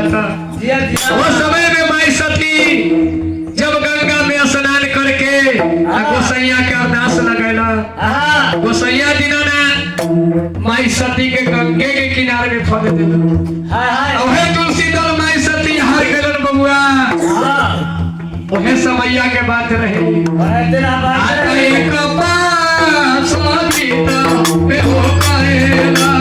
वो समय में माई सती जब गंगा में स्नान करके गोसैया के अरदास लगेला गोसैया दीनानाथ माई सती के गंगे के किनारे में फल देला ओहे तुलसी दल माई सती हार गेलन बबुआ ओहे समैया के बात रहे एक पास गीता पे हो करेला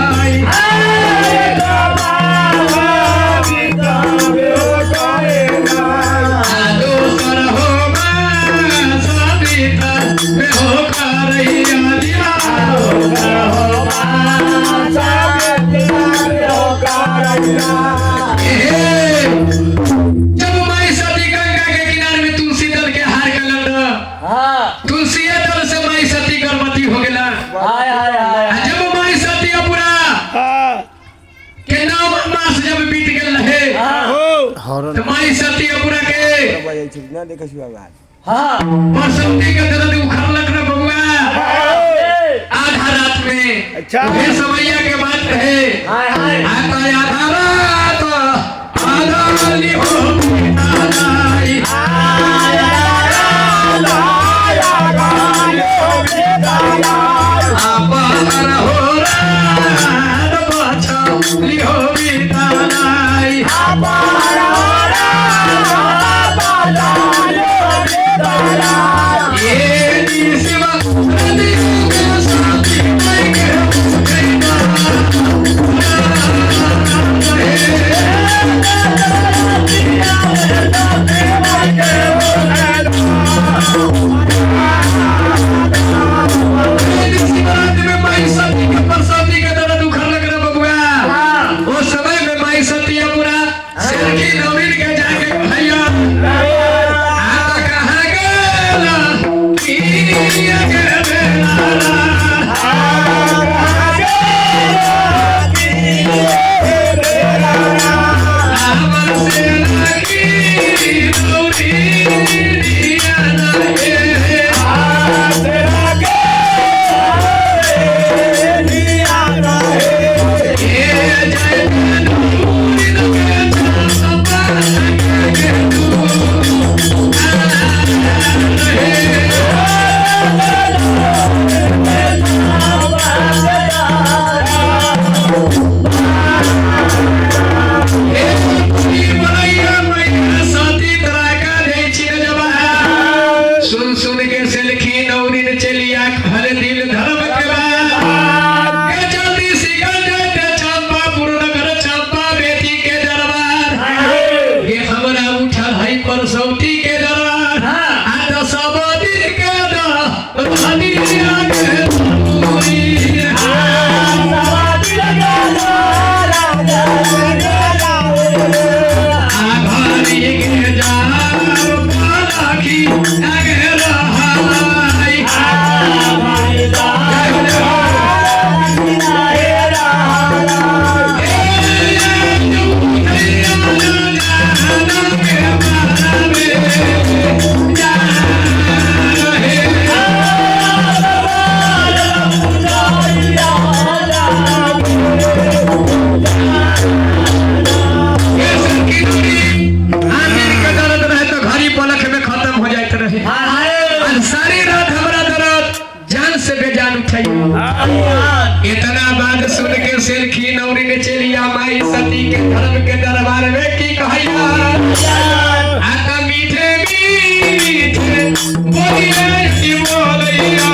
माई सती पूरा के देखा शिवा बात हां बसंती के दर्द उखड़लक रे बबुआ आधा रात में अच्छा ये समैया के बात है हाय हाय आता आधा रात आधा ली हो नालाई आपा हो रात बाछा ली हो बीतालाई आपा इतना बात सुन के सिरखी नौरी ने चलिया माई सती के धर्म के दरबार में की कहैया आता मीठे मीठे बोलिए की बोलैया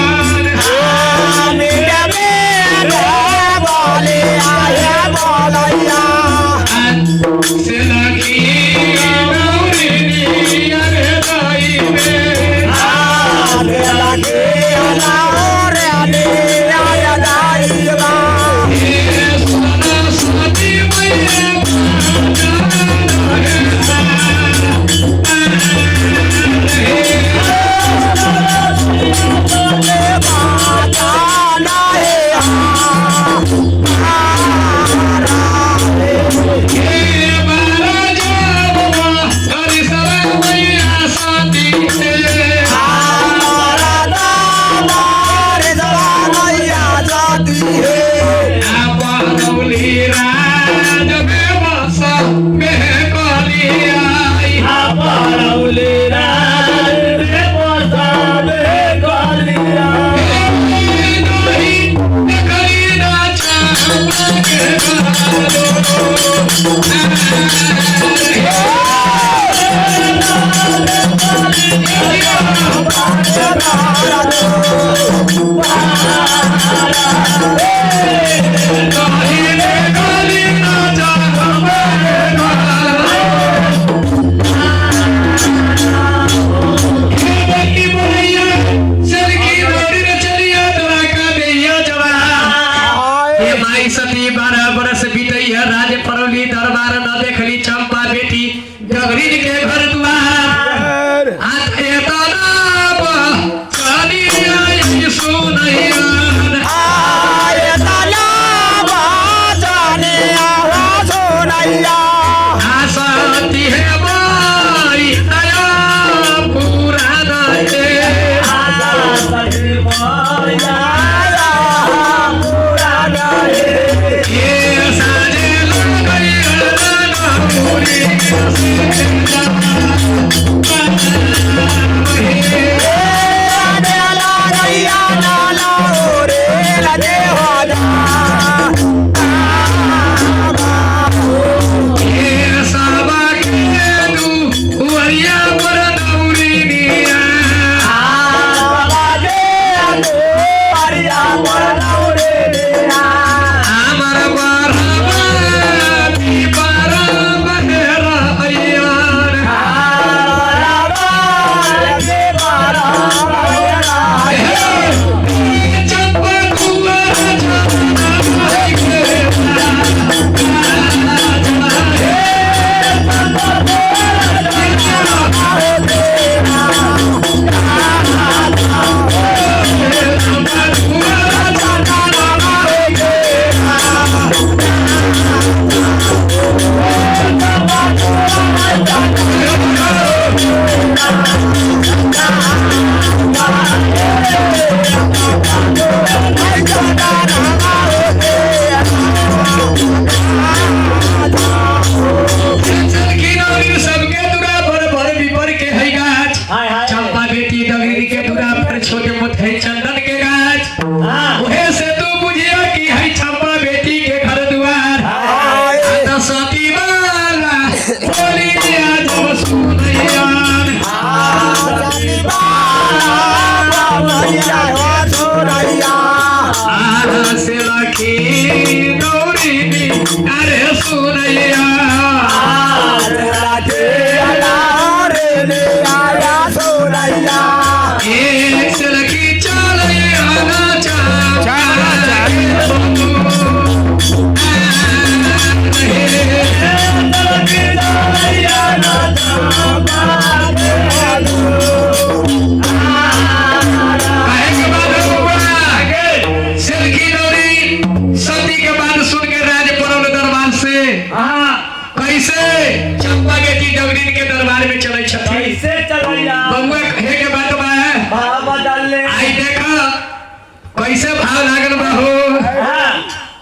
कैसे भाव लागल बा हो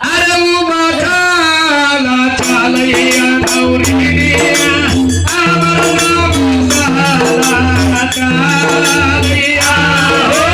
अरे वो माथा चालैया नौरिया अमर नाम सहारा चालैया हो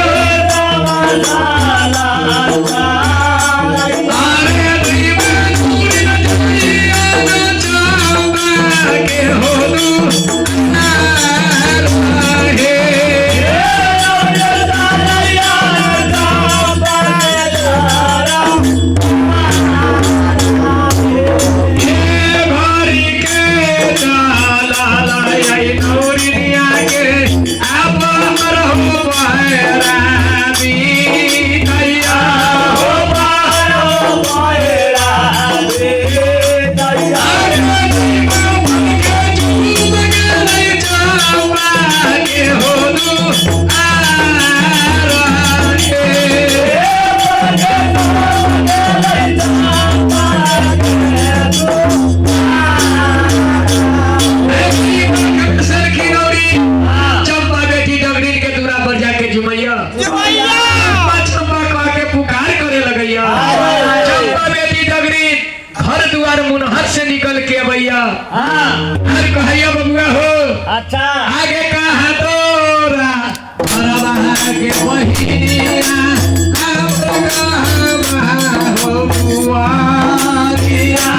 भैया चंपा बेटी डगरी घर द्वार मुनहर से निकल के भैया हर कहैया बबुआ हो अच्छा आगे कहा तोरा अरबा के बहिनिया हो बुआरिया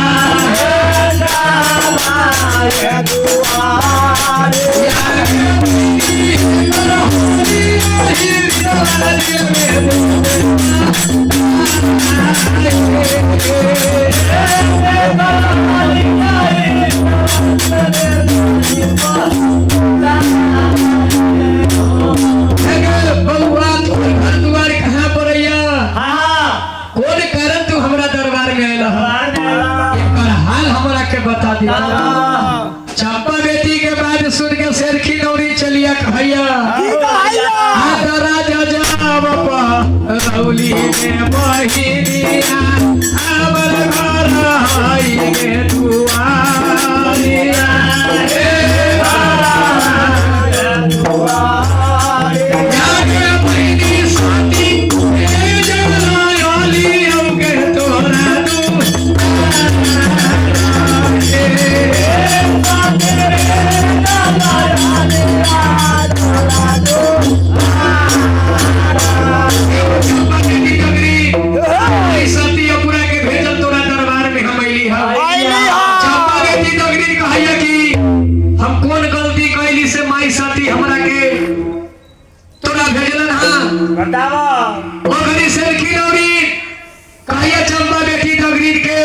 बता दिया चंपा बेटी के बाद सुन के शेरखी नौरी चलिया भैया राजा जाब रौली में बहिनिया अमर घर हाई में दुआरिया चंपा बेटी डगरी के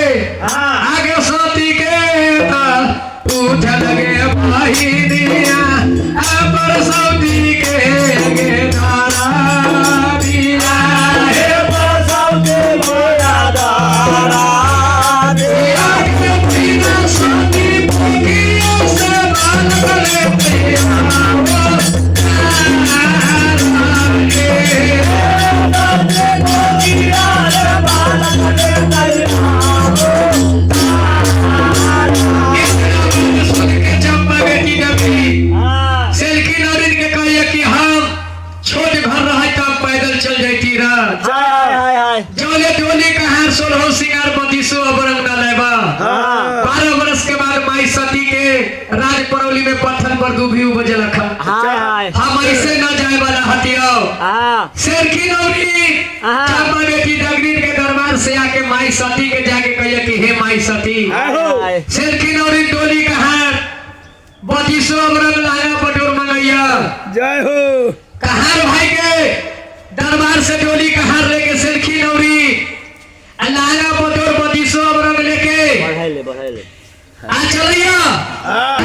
आगे साथी के पूछ लगे बहिनिया पर साथी के दारा दिया हे पर साथी मोरा दारा दिया के बिना साथी भूखियों से बाल लेते राज परौली में पत्थर पर दूभी उपजे लखा हम ऐसे न जाए वाला हटियाओ शेरखी नौरी चंपा बेटी डगरी के दरबार से आके माई सती के जाके कहिए कि हे माई सती शेरखी नौरी टोली कहार बतीसो अबरन लाया पटोर मंगैया जय हो कहार भाई के दरबार से टोली कहार लेके शेरखी नौरी लाया पटोर बतीसो अबरन लेके आ चलिया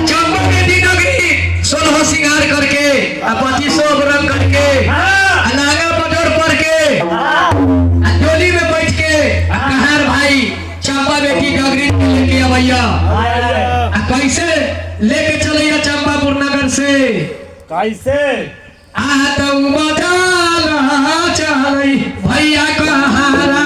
चंपा बेटी डगरी सोलह सिंगार करके पच्चीसो रंग करके नागा पटोर पर के डोली में बैठ के कहार भाई चंपा बेटी डगरी लेके भैया कैसे लेके चलिया चंपापुर नगर से कैसे तो मजा चल भैया कहारा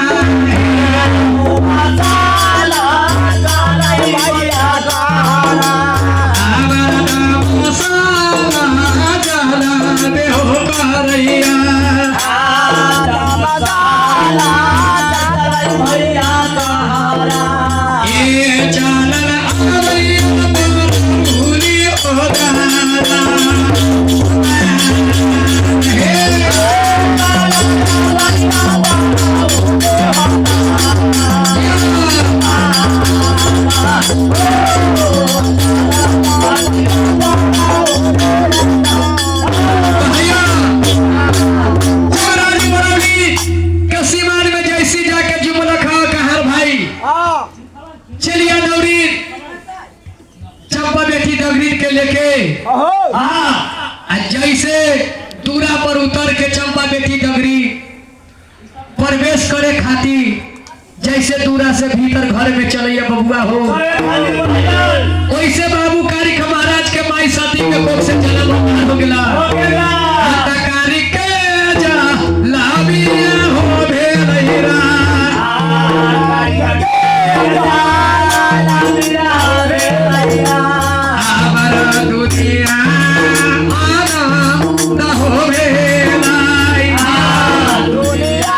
जैसे दूरा पर उतर के चंपा बेटी डगरी प्रवेश करे खातिर जैसे दूरा से भीतर घर में चलैया बबुआ हो वैसे बाबू कारिक महाराज के माई सती के कोख से जन्म हो गया कारिक के जा लाबिया हो भेलैरा आवर दुनिया आना हो भेलाई दुनिया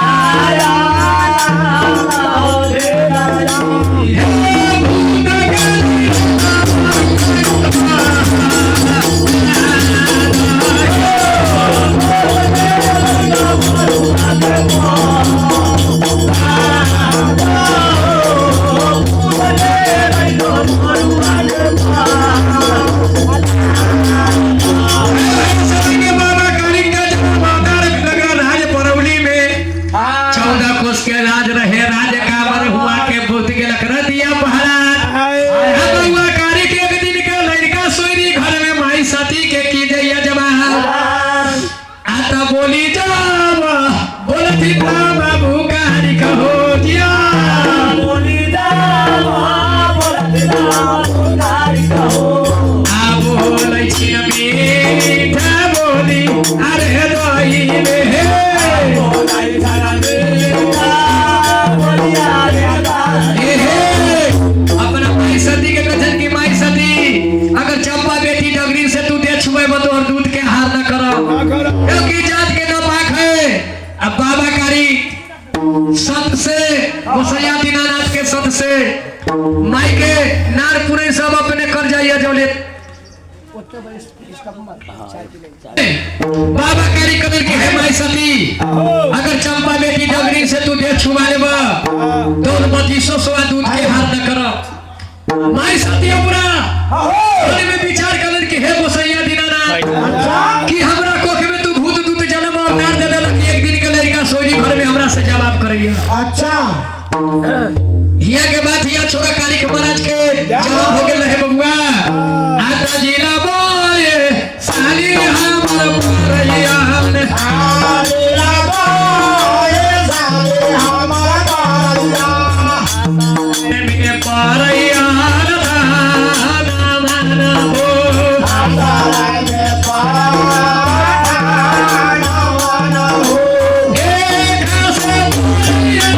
राज कामर हुआ के भूत के लकड़ा दिया पहरा हुआ कारी के एक दिन के लड़का सोरी घर में माई सती के की दैया जवान आता बोली जाब बोलती बाबू कारी कहो दिया बोली जाब बोलती बाबू कारी कहो आ बोलै छी मीठा बोली अरे दही में बोलाई सारा मीठा बोली अरे अपना माई सती के कथन की माई सती अगर चंपा बेटी डगरी से तू दे छुए तो और दूध के हार न करो क्योंकि जात के नापाक है। अब बाबा कारी सत से गोसैया दीनानाथ के सत से माई के नार पुरे सब अपने कर जाइए जोले बाबा कारी कदर की है माई सती अगर चंपा बेटी डगरी से तू दे छुआ लेबा तो 2500 दूध के हार न करो। माई सती पूरा में विचार कदर की है गोसैया दीनानाथ कि हमरा कोख में तू भूत दूत जन्म और नार दे देलक एक दिन के लड़का सोजी घर में हमरा से जवाब करिए। अच्छा हिया के बात हिया छोरा काली के महाराज के जवाब हो गेल है बबुआ आता जिला बोए साली हमर परैया हमने आलीला बोए साले हमारा बारिया में परैया नाम ना हो आसाराय में पाना वाना हो एक से परैया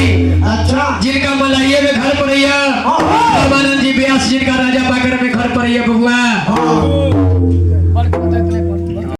जिनका मलाइये में घर पड़ैया रामानंद जी व्यास जिनका राजा पाकर में घर पड़ैया बबुआ